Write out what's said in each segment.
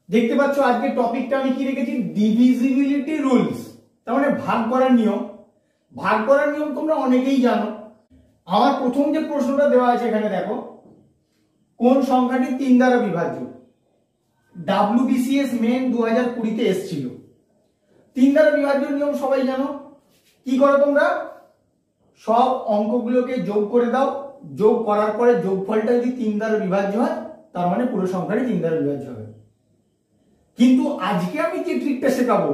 দেখতে পাচ্ছ আজকে টপিকটা আমি কি রেখেছি, ডিভিজিবিলিটি রুলস। তার মানে ভাগ করার নিয়ম। ভাগ করার নিয়ম তোমরা অনেকেই জানো। আমার প্রথম যে প্রশ্নটা দেওয়া আছে এখানে দেখো, কোন সংখ্যাটি 3 দ্বারা বিভাজ্য? WBCS মেন 2020-তে এসেছিল। 3 দ্বারা বিভাজ্য নিয়ম সবাই জানো। কি করো তোমরা, সব অঙ্কগুলোকে যোগ করে দাও, যোগ করার পরে যোগফলটা যদি 3 দ্বারা বিভাজ্য হয় তার মানে পুরো সংখ্যাটি 3 দ্বারা বিভাজ্য হবে। কিন্তু আজকে আমি যে ট্রিকটা শেখাবো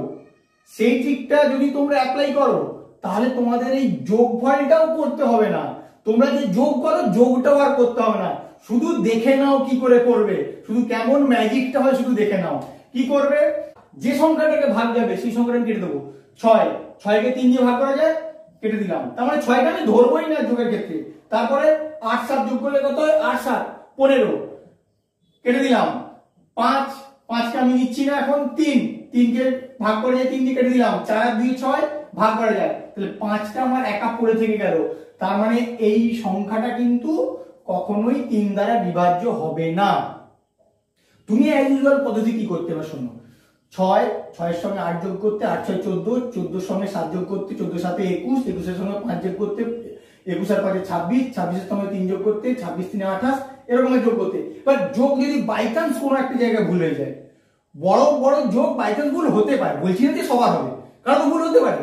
সেই ট্রিকটা যদি তোমরা অ্যাপ্লাই করো তাহলে তোমাদের এই যোগফলটাও করতে হবে না। তোমরা যে যোগ করো যোগটাও আর করতে হবে না, শুধু দেখে নাও কি করে করবে, শুধু কেমন ম্যাজিকটা হয় শুধু দেখে নাও। কি করবে, যে সংখ্যাটাকে ভাগ যাবে সেই সংখ্যাটা কেটে দেবো। 6কে 3 দিয়ে ভাগ করা যায়, কেটে দিলাম। তার মানে 6কে আমি ধরবোই না যোগের ক্ষেত্রে। তারপরে 8 7 যোগ করলে কত হয়, 8 7 15, কেটে দিলাম। 5কে আমি নিচ্ছি না এখন, 3কে ভাগ করে যায় 3 দিয়ে কেটে দিলাম। 4 আর 2 6 ভাগ করা যায়, তাহলে 5টা আমার একা পড়ে থেকে গেল। তার মানে এই সংখ্যাটা কিন্তু কখনোই 3 দ্বারা বিভাজ্য হবে না। তুমি অ্যাজ ইউজুয়াল পদ্ধতি কি করতে পারো শোনো, 6 এর সঙ্গে 8 যোগ করতে, 8 6 14, 14 এর সঙ্গে 7 যোগ করতে, 14 7 21, 21 এর সঙ্গে 5 যোগ করতে, 21 আর 5 26, 26 এর সঙ্গে 3 যোগ করতে, 26 3 28, এরকম যোগ করতে। এবার যোগ যদি বাই চান্স কোনো একটা জায়গায় ভুল হয়ে যায়, বড় বড় যোগ বাই চান্স ভুল হতে পারে, বলছি না যে সবার হবে, কারণ ভুল হতে পারে।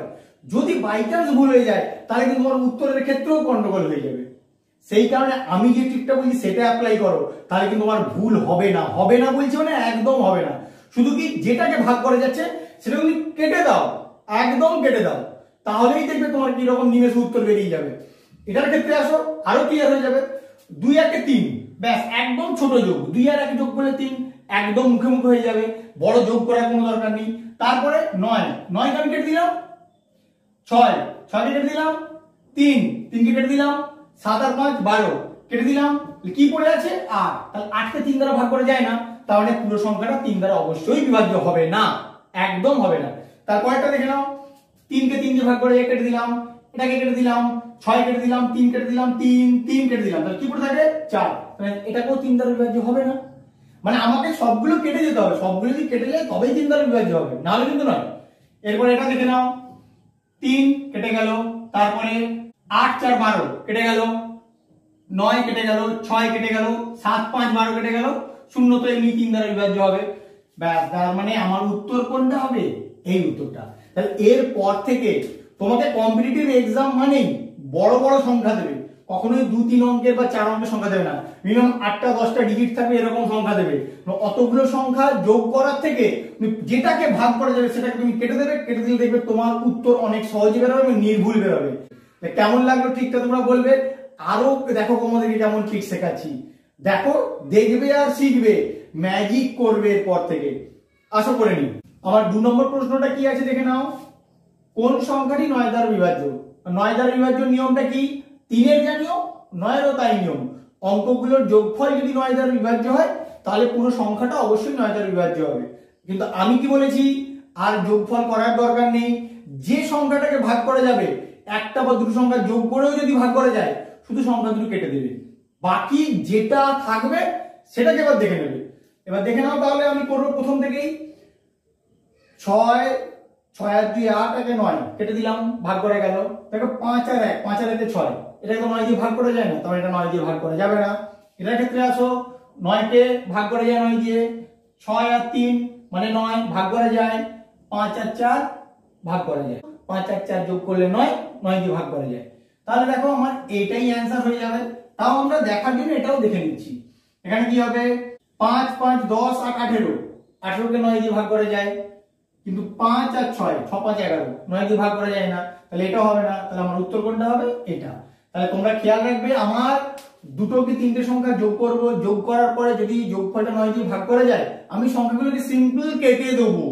যদি বাই চান্স ভুল হয়ে যায় তাহলে কিন্তু তোমার উত্তরের ক্ষেত্রেও গন্ডগোল হয়ে যাবে। সেই কারণে আমি যে ট্রিকটা বলছি সেটা অ্যাপ্লাই করো, তাহলে কিন্তু তোমার ভুল হবে না। হবে না বলছি মানে একদম হবে না। শুধু কি যেটাকে ভাগ করা যাচ্ছে সেটা তুমি কেটে দাও, একদম কেটে দাও, তাহলেই দেখবে তোমার কি রকম নিমেষে উত্তর বেরিয়ে যাবে। এটার ক্ষেত্রে আসো, আরো ক্লিয়ার হয়ে যাবে। 2 1 3, ব্যাস একদম ছোট যোগ, 2 আর 1 যোগ করলে 3, একদম মুখে মুখে হয়ে যাবে, বড় যোগ করার কোনো দরকার নেই। তারপরে 9 কে আমি কেটে দিলাম, 6 কে কেটে দিলাম, 3 কে কেটে দিলাম, 7 আর 5 12 কেটে দিলাম, কি পড়ে আছে 8। তাহলে 8 কে 3 দ্বারা ভাগ করা যায় না, তাহলে পুরো সংখ্যাটা 3 দ্বারা অবশ্যই বিভাজ্য হবে না, একদম হবে না। তারপরটা দেখে নাও, 3 কে 3 দিয়ে ভাগ করে কেটে দিলাম, এটাকে কেটে দিলাম, 6 কেটে দিলাম, 3 কেটে দিলাম, 3 কেটে দিলাম, তাহলে কি পড়ে থাকে 4। তাহলে এটাকেও 3 দ্বারা বিভাজ্য হবে না। মানে আমাকে সবগুলো কেটে যেতে হবে, সবগুলো যদি কেটে যায় তবেই 3 দ্বারা বিভাজ্য হবে, না হলে কিন্তু নয়। এরপর এটা দেখে নাও, 3 কেটে গেল, তারপরে 8 4 12 কেটে গেল, 9 কেটে গেল, 6 কেটে গেল, 7 5 12 কেটে গেল, 0 তো এমনি 3 দ্বারা বিভাজ্য হবে। ব্যাস, তার মানে আমার উত্তর কোনটা হবে, এই উত্তরটা। তাহলে এর পর থেকে তোমাকে কম্পিটিটিভ এক্সাম মানেই বড় বড় সংখ্যা দেবে, কখনোই 2 3 অঙ্কের বা 4 অঙ্কের সংখ্যা দেবে না। মিনিমাম 8টা 10টা ডিজিট থাকবে এরকম সংখ্যা দেবে। অতগুলো সংখ্যা যোগ করার থেকে যেটাকে ভাগ করা যাবে সেটাকে তুমি কেটে দেবে, কেটে দিলে দেখবে তোমার উত্তর অনেক সহজে বেরোবে, নির্ভুল বেরোবে। কেমন লাগলো ট্রিকটা তোমরা বলবে। আরো দেখো তোমাদেরকে কেমন ট্রিক শেখাচ্ছি, দেখো, দেখবে আর শিখবে, ম্যাজিক করবে এরপর থেকে। আশা করে নি। আমার 2 নম্বর প্রশ্নটা কি আছে দেখে নাও, কোন সংখ্যাটি 9 দ্বারা বিভাজ্য? 9 দ্বারা বিভাজ্য নিয়মটা কি, 3 এর যা নিয়ম 9 এরও তাই নিয়ম। অঙ্কগুলোর যোগফল যদি 9 দ্বারা বিভাজ্য হয় তাহলে পুরো সংখ্যাটা অবশ্যই 9 দ্বারা বিভাজ্য হবে। কিন্তু আমি কি বলেছি, আর যোগফল করার দরকার নেই। যে সংখ্যাটাকে ভাগ করা যাবে, একটা বা দুটো সংখ্যা যোগ করেও যদি ভাগ করা যায়, শুধু সংখ্যা দুটো কেটে দেবে, বাকি যেটা থাকবে সেটাকে এবার দেখে নেবে। এবার দেখে নাও, তাহলে আমি করবো প্রথম থেকেই। 6 আর 2 8, একে 9 কেটে দিলাম, ভাগ করে গেল। দেখো 5 আর 1, 5 আর 1 6, এটাকে 9 দিয়ে ভাগ করা যায় না, তাহলে এটা 9 দিয়ে ভাগ করা যাবে না। এটার ক্ষেত্রে আসো, 9 কে ভাগ করা যায় 9 দিয়ে, 6 আর 3 মানে 9 ভাগ করা যায়, 5 আর 4 ভাগ করা যায়, 5 আর 4 যোগ করলে 9 দিয়ে ভাগ করা যায়। তাহলে দেখো আমার এটাই অ্যান্সার হয়ে যাবে। তাও আমরা দেখার জন্য এটাও দেখে নিচ্ছি। এখানে কি হবে, 5 5 10 আর 18, 18 কে 9 দিয়ে ভাগ করা যায়, কিন্তু 5 আর 6 6 5 11, 9 দিয়ে ভাগ করা যায় না, তাহলে এটা হবে না। তাহলে আমার উত্তর কোনটা হবে, এটা। তাহলে তোমরা খেয়াল রাখবে, আমার দুটো কি তিনটে সংখ্যা যোগ করব, যোগ করার পরে যদি যোগফলটা 9 দিয়ে ভাগ করা যায়, আমি সংখ্যাগুলোকে সিম্পল কেটে দেবো,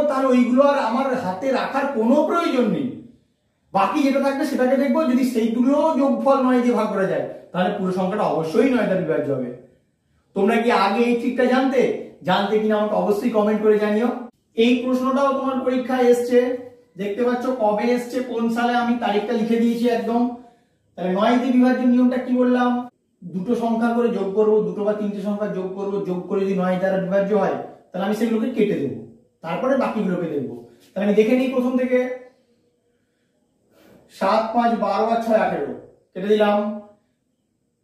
তাহলে ওইগুলো আর আমার হাতে রাখার কোনো প্রয়োজন নেই। বাকি যেটা থাকবে সেটাকে দেখবো, যদি সেইগুলো যোগফল 9 দিয়ে ভাগ করা যায় তাহলে পুরো সংখ্যাটা অবশ্যই 9 দ্বারা বিভাজ্য হবে। তোমরা কি আগে এই ট্রিকটা জানতে কিনা আমাকে অবশ্যই কমেন্ট করে জানিও। এই প্রশ্নটাও তোমার পরীক্ষায় এসছে, দেখতে পাচ্ছ কবে এসছে, কোন সালে, আমি তারিখটা লিখে দিয়েছি একদম। তাহলে 9 দিয়ে বিভাজ্য নিয়মটা কি বললাম, দুটো সংখ্যা করে যোগ করব, দুটো বা তিনটে সংখ্যা যোগ করব, যোগ করে যদি 9 দ্বারা বিভাজ্য হয় তাহলে আমি সেগুলোকে কেটে দেবো, তারপরে বাকিগুলোকে দেখবো। তাহলে আমি দেখে নিই প্রথম থেকে। 7 5 12 আর 6 18 কেটে দিলাম,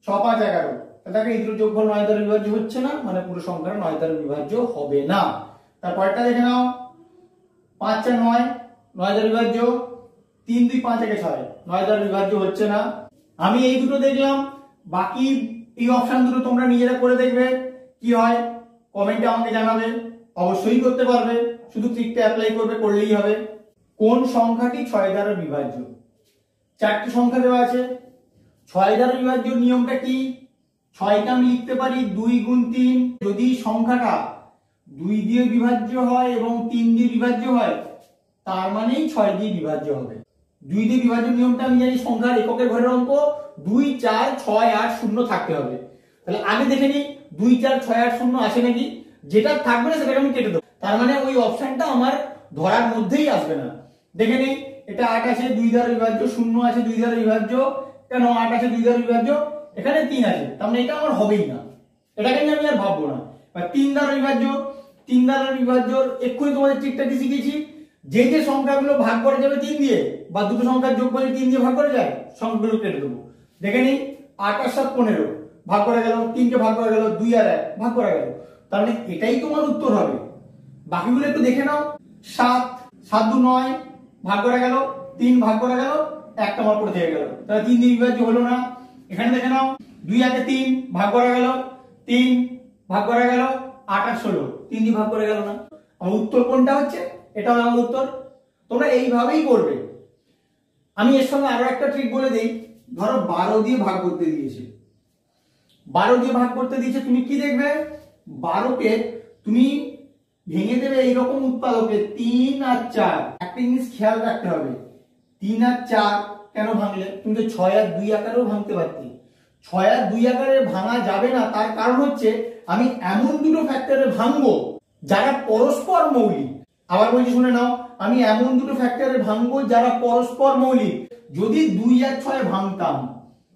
6 5 11। তাহলে এই দুটো যোগফল 9 দ্বারা বিভাজ্য হচ্ছে না, মানে পুরো সংখ্যাটা 9 দ্বারা বিভাজ্য হবে না। তারপরটা দেখে নাও, 5 4 9 9 দ্বারা বিভাজ্য, 3 2 5 1 6 9 দ্বারা বিভাজ্য হচ্ছে না। আমি এই দুটো দেখলাম, বাকি এই অপশন দুটো তোমরা নিজেরা করে দেখবে কি হয়, কমেন্টে আমাকে জানাবে। অবশ্যই করতে পারবে, শুধু ট্রিকটা অ্যাপ্লাই করবে, করলেই হবে। কোন সংখ্যাটি 6 দ্বারা বিভাজ্য? চারটি সংখ্যা দেওয়া আছে। 6 দ্বারা বিভাজ্য নিয়মটা কি? 6টা আমি লিখতে পারি 2 গুণ 3। যদি সংখ্যাটা 2 দিয়ে বিভাজ্য হয় এবং 3 দিয়ে বিভাজ্য হয় তার মানেই 6 দিয়ে বিভাজ্য হবে। 2 দিয়ে বিভাজ্য নিয়মটা আমি জানি, সংখ্যার এককের ঘরের অঙ্ক 2 4 6 8 0 থাকতে হবে। তাহলে আগে দেখে নিই 2 4 6 8 0 আসে নাকি। যেটা থাকবে না সেটাকে আমি কেটে দেবো, তার মানে ওই অপশনটা আমার ধরার মধ্যেই আসবে না। দেখে নিই, এটা 8 আছে 2 দ্বারা বিভাজ্য, 0 আছে 2 দ্বারা বিভাজ্য, কেন 8 আছে 2 দ্বারা বিভাজ্য, এখানে 3 আছে, তার মানে এটা আমার হবেই না, এটাকে নিয়ে আমি আর ভাববো না। 3 দ্বারা বিভাজ্য, 3 দ্বারা বিভাজ্য এক্ষুনি তোমাদের ট্রিকটা কি শিখেছি, যে যে সংখ্যাগুলো ভাগ করা যাবে 3 দিয়ে বা দুটো সংখ্যার যোগফলে 3 দিয়ে ভাগ করা যায়, সংখ্যাগুলো কেটে দেবো। দেখে নিই, 8 আর 7 15 ভাগ করা গেল, 3 কে ভাগ করা গেল, 2 আর 1 ভাগ করা গেল, তার মানে এটাই তোমার উত্তর হবে। বাকিগুলো একটু দেখে নাও, 7 7 2 9 ভাগ করা গেল, 3 ভাগ করা গেল, একটা আমার পড়ে থেকে গেল, তাহলে 3 দিয়ে বিভাজ্য হলো না। এখানে দেখে নাও, 2 আগে 3 ভাগ করা গেল, 3 ভাগ করা গেল, 8 আর 16 3 দিয়ে ভাগ করা গেল না। আমার উত্তর কোনটা হচ্ছে? এটা হলো আমার উত্তর। তোমরা এইভাবেই করবে। আমি এর সঙ্গে আরো একটা ট্রিক বলে দেই। ধরো 12 দিয়ে ভাগ করতে দিয়েছে, 12 দিয়ে ভাগ করতে দিয়েছে, তুমি কি দেখবে, 12 কে তুমি ভেঙে দেবে এইরকম উৎপাদকে 3 আর 4। একটা জিনিস খেয়াল রাখতে হবে, 3 আর 4 কেন ভাঙলে? তুমি তো 6 আর 2 আকারেও ভাঙতে পারতে। 6 আর 2 আকারে ভাঙা যাবে না, তার কারণ হচ্ছে আমি এমন দুটো ফ্যাক্টরে ভাঙবো যারা পরস্পর মৌলিক। আবার বলছি শুনে নাও, আমি এমন দুটো ফ্যাক্টরে ভাঙবো যারা পরস্পর মৌলিক। যদি 2 আর 6 ভাঙতাম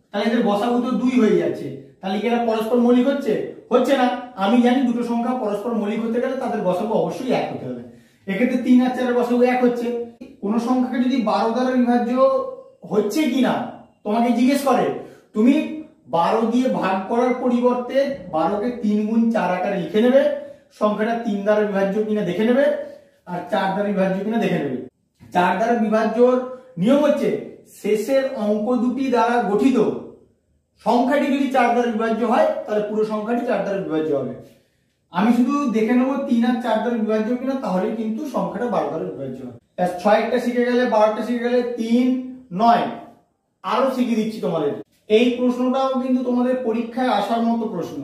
তাহলে এদের গসাগু তো 2 হয়ে যাচ্ছে, তাহলে কি এরা পরস্পর মৌলিক হচ্ছে? হচ্ছে না। আমি জানি দুটো সংখ্যা পরস্পর মৌলিক হতে গেলে তাদের গসাগু অবশ্যই 1 হতে হবে। এক্ষেত্রে 3 আর 4 এর গসাগু 1 হচ্ছে। কোন সংখ্যাকে যদি 12 দ্বারা বিভাজ্য হচ্ছে কিনা তোমাকে জিজ্ঞেস করে, তুমি 12 দিয়ে ভাগ করার পরিবর্তে 12 কে 3 গুণ 4 আকারে লিখে নেবে, সংখ্যাটা 3 দ্বারা বিভাজ্য কিনা দেখে নেবে, আর 4 দ্বারা বিভাজ্য কিনা দেখে নেবে। 4 দ্বারা বিভাজ্যর নিয়ম হচ্ছে শেষের অঙ্ক দুটি দ্বারা গঠিত সংখ্যাটি যদি 4 দ্বারা বিভাজ্য হয় তাহলে পুরো সংখ্যাটি 4 দ্বারা বিভাজ্য হবে। আমি শুধু দেখে নেবো 3 আর 4 দ্বারা বিভাজ্য কিনা, তাহলে কিন্তু সংখ্যাটা 12 দ্বারা বিভাজ্য হবে। 6 একটা শিখে গেলে, 12টা শিখে গেলে, 3 9 আরো শিখিয়ে দিচ্ছি তোমাদের। এই প্রশ্নটাও কিন্তু তোমাদের পরীক্ষায় আসার মতো প্রশ্ন।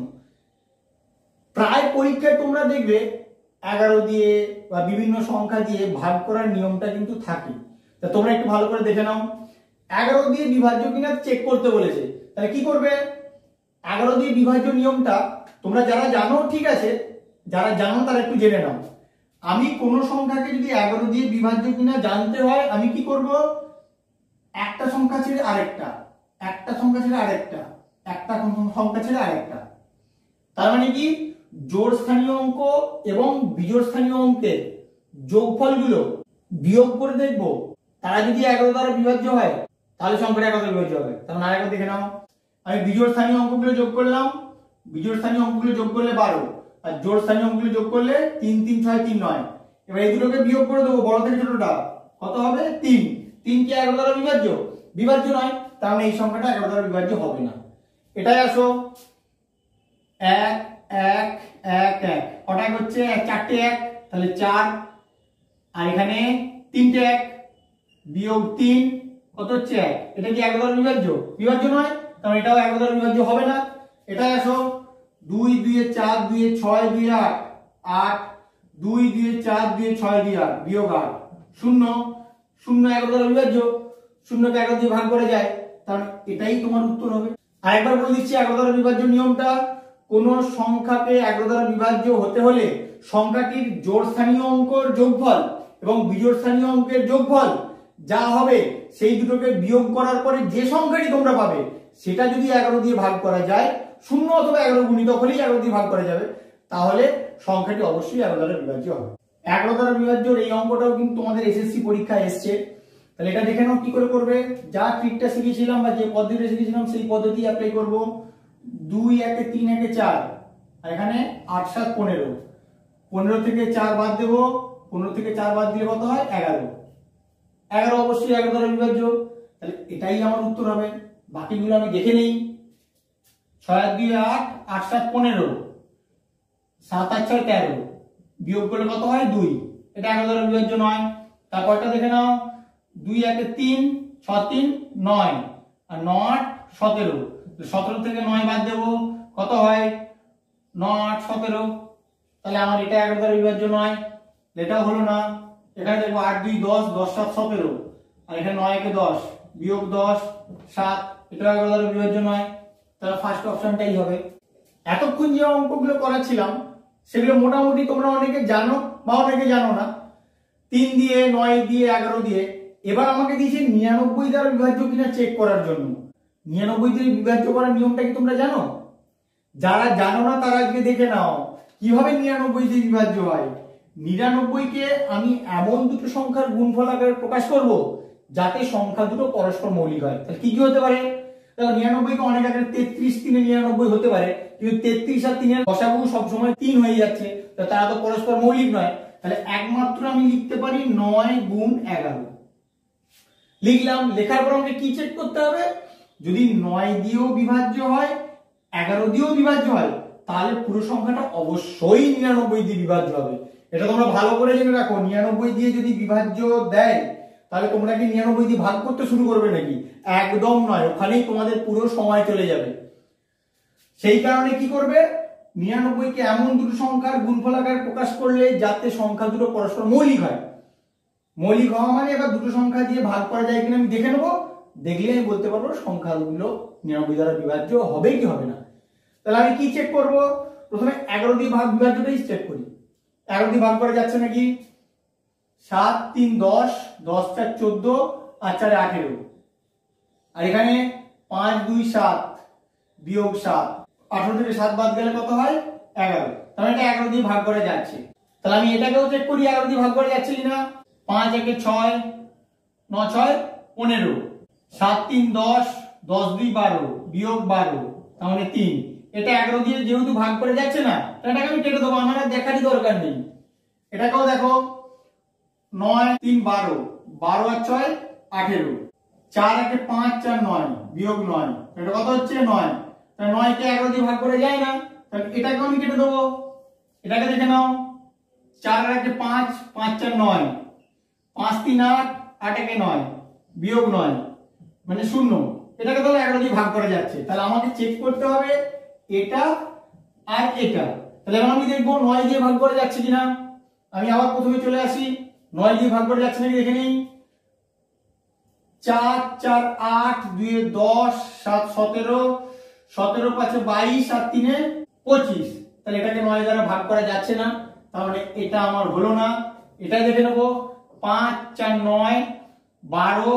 প্রায় পরীক্ষায় তোমরা দেখবে 11 দিয়ে বা বিভিন্ন সংখ্যা দিয়ে ভাগ করার নিয়মটা কিন্তু থাকে। তা তোমরা একটু ভালো করে দেখে নাও। 11 দিয়ে বিভাজ্য কিনা চেক করতে বলেছে, তাহলে কি করবে? 11 দিয়ে বিভাজ্য নিয়মটা তোমরা যারা জানো ঠিক আছে, যারা জানো তারা একটু জেনে নাও। আমি কোন সংখ্যাকে যদি 11 দিয়ে বিভাজ্য কিনা জানতে হয়, আমি কি করব? একটা সংখ্যা ছেড়ে আরেকটা, একটা সংখ্যা ছেড়ে আরেকটা, একটা সংখ্যা ছেড়ে আরেকটা। তার মানে কি, জোড় স্থানীয় অঙ্ক এবং বিজোড় স্থানীয় অঙ্কের যোগফলগুলো বিয়োগ করে দেখবো, তারা যদি 11 দ্বারা বিভাজ্য হয় তাহলে সংখ্যাটা 11 দ্বারা বিভাজ্য হবে। তাহলে আরেকবার দেখে নাও, আমি বিজোড় স্থানীয় অঙ্কগুলো যোগ করলাম, বিজোড় স্থানীয় অঙ্কগুলো যোগ করলে 12, আর জোড় স্থানীয় অঙ্কগুলো যোগ করলে 3 3 6 3 9। এবার এই দুটোকে বিয়োগ করে দেবো, বড় থেকে ছোটটা কত হবে? 3। 3 কি 11 দ্বারা বিভাজ্য? বিভাজ্য নয়, তার মানে এই সংখ্যাটা 11 দ্বারা বিভাজ্য হবে না। এটাই আসো, 1 1 1 1 কটা হচ্ছে? 4টে 1, তাহলে 4, আর এখানে 3টে 1 বিয়োগ 3 কত হচ্ছে? 1। এটা কি 11 দ্বারা বিভাজ্য? বিভাজ্য নয়, কারণ এটাও 11 দ্বারা বিভাজ্য হবে না। এটাই আসো, 2 2 4 2 6 2 8 8 2 2 4 2 6 2 8 বিয়োগ 8 0 0 11 দ্বারা বিভাজ্য, 0 কে 11 দিয়ে ভাগ করা যায়, তাহলে এটাই তোমার উত্তর হবে। আরেকবার বলে দিচ্ছি 11 দ্বারা বিভাজ্য নিয়মটা। কোন সংখ্যাকে 11 দ্বারা বিভাজ্য হতে হলে সংখ্যাটির জোড় স্থানীয় অঙ্কের যোগফল এবং বিজোড় স্থানীয় অঙ্কের যোগফল যা হবে সেই দুটোকে বিয়োগ করার পরে যে সংখ্যাটি তোমরা পাবে সেটা যদি 11 দিয়ে ভাগ করা যায়, 0 অথবা 11 গুণিতক হলেই 11 দিয়ে ভাগ করা যাবে, তাহলে সংখ্যাটি অবশ্যই 11 দ্বারা বিভাজ্য হবে। 11 দ্বারা বিভাজ্য এই অঙ্কটাও কিন্তু তোমাদের এসএসসি পরীক্ষায় এসছে। তাহলে এটা দেখে নাও কি করে করবে। যা ট্রিকটা শিখেছিলাম বা যে পদ্ধতিটা শিখেছিলাম সেই পদ্ধতি অ্যাপ্লাই করব। 2 একে 3 একে 4, আর এখানে 8 7 15, 15 থেকে 4 বাদ দেব, 15 থেকে 4 বাদ দিলে কত হয় 11, 11 অবশ্যই 11 দ্বারা বিভাজ্য। তাহলে এটাই আমার উত্তর হবে। বাকিগুলো আমি দেখে নেই। 6 আর 2 8, 8 7 15, 7 8 6 13, বিয়োগ করলে কত হয় 2, এটা 11 দ্বারা বিভাজ্য নয়। তারপরটা দেখে নাও, 2 একে 3, 6 3 9, আর 9 8 17, 17 থেকে 9 বাদ দেব, কত হয় 9 8 17, তাহলে আমার এটা 11 দ্বারা বিভাজ্য নয়, এটাও হলো না। এখানে দেখো 8 2 10, 10 7 17, আর এখানে 9 একে 10, বিয়োগ 10 7, এটা 11 দ্বারা বিভাজ্য নয়, তাহলে ফার্স্ট অপশনটাই হবে। এতক্ষণ যে অঙ্কগুলো করাছিলাম সেগুলো মোটামুটি তোমরা অনেকে জানো বা অনেকে জানো না। 3 দিয়ে 9 দিয়ে 11 দিয়ে। এবার আমাকে দিয়েছে 99 দ্বারা বিভাজ্য কিনা চেক করার জন্য। 99 দিয়ে বিভাজ্য করার নিয়মটা কি তোমরা জানো? যারা জানো না তারা আজকে দেখে নাও কিভাবে 99 দিয়ে বিভাজ্য হয়। 99 কে আমি এমন দুটো সংখ্যার গুণফল আকারে প্রকাশ করব যাতে সংখ্যা দুটো পরস্পর মৌলিক হয়। তাহলে কি কি হতে পারে? দেখো 99 কে অনেক আকারে 33 3 99 হতে পারে, কিন্তু 33 আর 3 এর লসাগু সব সময় 3 হয়ে যাচ্ছে, তো তারা তো পরস্পর মৌলিক নয়। তাহলে একমাত্র আমি লিখতে পারি 9 গুণ 11 লিখলাম। লেখার পর আমাকে কি চেক করতে হবে? যদি 9 দিয়েও বিভাজ্য হয় 11 দিয়েও বিভাজ্য হয় তাহলে পুরো সংখ্যাটা অবশ্যই 99 দিয়ে বিভাজ্য হবে। এটা তোমরা ভালো করে জেনে রাখো। 99 দিয়ে যদি বিভাজ্য দেয় তাহলে তোমরা কি 99 দিয়ে ভাগ করতে শুরু করবে নাকি? একদম নয়, ওখানেই তোমাদের পুরো সময় চলে যাবে। সেই কারণে কি করবে, 99 কে এমন দুটো সংখ্যার গুণফল আকারে প্রকাশ করলে যাতে সংখ্যা দুটো পরস্পর মৌলিক হয়। মৌলিক হওয়া মানে এবার দুটো সংখ্যা দিয়ে ভাগ করা যায় কিনা আমি দেখে নেবো, দেখলে আমি বলতে পারবো সংখ্যাগুলো 99 দ্বারা বিভাজ্য হবে কি হবে না। তাহলে আমি কি চেক করব? প্রথমে 11 দিয়ে ভাগ বিভাজ্যটাই চেক করি। 11 দিয়ে ভাগ করা যাচ্ছে নাকি? 7 3 10, 10 4 14, আর 4 18, আর এখানে 5 2 7 বিয়োগ 7, 18 থেকে 7 বাদ গেলে কত হয় 11, তাহলে এটা 11 দিয়ে ভাগ করা যাচ্ছে। তাহলে আমি এটাকেও চেক করি 11 দিয়ে ভাগ করা যাচ্ছে কিনা। 5 একে 6, 9 6 15, 7 3 10, 10 2 12, বিয়োগ 12, তাহলে 3, এটা 11 দিয়ে যেহেতু ভাগ করে যাচ্ছে না, এটাকে আমি কেটে দেবো, আমার আর দেখারই দরকার নেই। এটাকেও দেখো 9 3 12, 12 আর 6 18, 4 একে 5 4 9, বিয়োগ 9, এটা কত হচ্ছে 9, তাহলে 9 কে 11 দিয়ে ভাগ করে যায় না, তাহলে এটাকে আমি কেটে দেবো। এটাকে দেখে নাও, 4 একে 5 5 4 9, 5 3 8, 8 একে 9, বিয়োগ 9, মানে 0, এটাকে তাহলে 11 দিয়ে ভাগ করা যাচ্ছে। তাহলে আমাকে চেক করতে হবে এটা আর এটা। তাহলে এখন আমি দেখবো 9 দিয়ে ভাগ করা যাচ্ছে কিনা। আমি আবার প্রথমে চলে আসি, 9 দিয়ে ভাগ করা যাচ্ছে নাকি দেখে নিই। 4 4 8, 2 10, 7 17, 17 5 22, আর 3 25, তাহলে এটাকে 9 দ্বারা ভাগ করা যাচ্ছে না, তাহলে এটা আমার হলো না। এটাই দেখে নেবো, 5 4 9, 12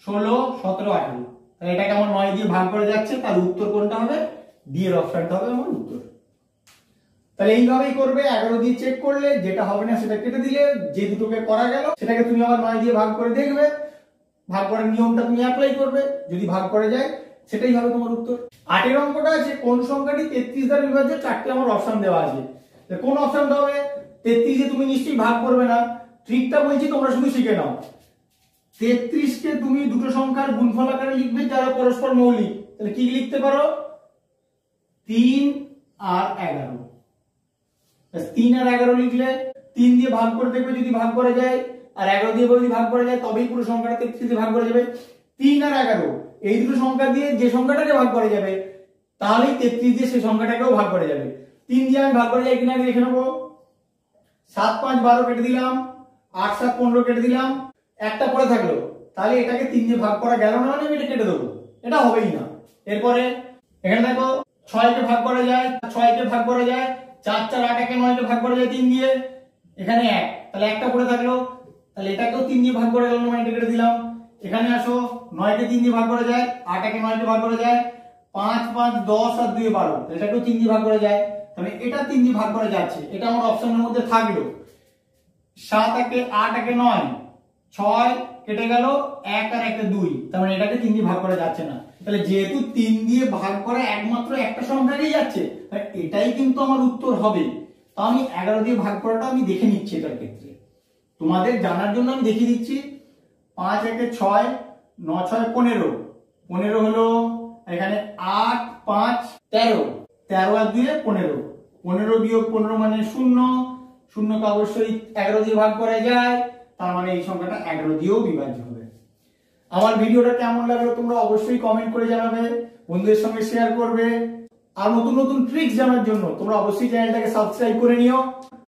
16 17 18, তাহলে এটাকে আমার 9 দিয়ে ভাগ করা যাচ্ছে। তার উত্তর কোনটা হবে? ডি এর অপশনটা হবে আমার উত্তর। তাহলে এইভাবেই করবে। 11 দিয়ে চেক করলে যেটা হবে না সেটা কেটে দিলে, যে দুটোকে করা গেল সেটাকে তুমি আবার 9 দিয়ে ভাগ করে দেখবে, ভাগ করার নিয়মটা তুমি অ্যাপ্লাই করবে, যদি ভাগ করে যায় সেটাই হবে তোমার উত্তর। 8 এর অঙ্কটা আছে কোন সংখ্যাটি 33 দ্বারা বিভাজ্য, চারটি আমার অপশন দেওয়া আছে। কোন অপশনটা হবে? 33 এ তুমি নিশ্চয়ই ভাগ করবে না, ট্রিকটা বলছি তোমরা শুধু শিখে নাও। 33 কে তুমি দুটো সংখ্যার গুণফল আকারে লিখবে যারা পরস্পর মৌলিক। তাহলে কি লিখতে পারো? 3 আর 11। 3 আর 11 লিখলে 3 দিয়ে ভাগ করে দেখবে যদি ভাগ করা যায়, আর 11 দিয়ে যদি ভাগ করা যায় তবেই পুরো সংখ্যাটা 33 দিয়ে ভাগ করা যাবে। 3 আর 11 এই দুটো সংখ্যা দিয়ে যে সংখ্যাটাকে ভাগ করা যাবে তাহলেই 33 দিয়ে সেই সংখ্যাটাকেও ভাগ করা যাবে। 3 দিয়ে আমি ভাগ করা যায় কিনা দেখে নেবো। 7 5 12 কেটে দিলাম, 8 7 15 কেটে দিলাম, একটা পড়ে থাকলো, তাহলে এটাকে 3 দিয়ে ভাগ করা গেল না, মানে আমি এটা কেটে দেবো, এটা হবেই না। এরপরে এখানে দেখো 6 কে ভাগ করা যায়, 6 কে ভাগ করা যায়, 4 4 8 একে 9 কে ভাগ করা যায় 3 দিয়ে, এখানে 1, তাহলে একটা পড়ে থাকলো, তাহলে এটাকেও 3 দিয়ে ভাগ করা গেল না, মানে এটা কেটে দিলাম। এখানে আসো, 9 কে 3 দিয়ে ভাগ করা যায়, 8 কে 9 দিয়ে ভাগ করা যায়, 5 5 10 আর 2 12, এটাকেও 3 দিয়ে ভাগ করা যায়, তাহলে এটা 3 দিয়ে ভাগ করা যাচ্ছে, এটা আমার অপশনের মধ্যে থাকলো। 7 একে 8 একে 9, 6 কেটে গেল, 1 আর 1 2, তার মানে এটাকে 3 দিয়ে ভাগ করা যাচ্ছে না। তাহলে যেহেতু 3 দিয়ে ভাগ করা একমাত্র একটা সংখ্যাকেই যাচ্ছে, তাহলে এটাই কিন্তু আমার উত্তর হবে। তো আমি 11 দিয়ে ভাগ করাটা আমি দেখে নিচ্ছি, এটার ক্ষেত্রে তোমাদের জানার জন্য আমি দেখিয়ে দিচ্ছি। 5 একে 6, 9 6 15, 15 হলো, এখানে 8 5 13, 13 আর 2 15, 15 বিয়োগ 15 মানে 0, 0 কে অবশ্যই 11 দিয়ে ভাগ করা যায়, তার মানে এই সংখ্যাটা 11 দিয়েও বিভাজ্য হবে। আমার ভিডিওটা কেমন লাগলো তোমরা অবশ্যই কমেন্ট করে জানাবে, বন্ধুদের সঙ্গে শেয়ার করবে। আর নতুন নতুন ট্রিক্স জানার জন্য তোমরা অবশ্যই চ্যানেলটাকে সাবস্ক্রাইব করে নিও।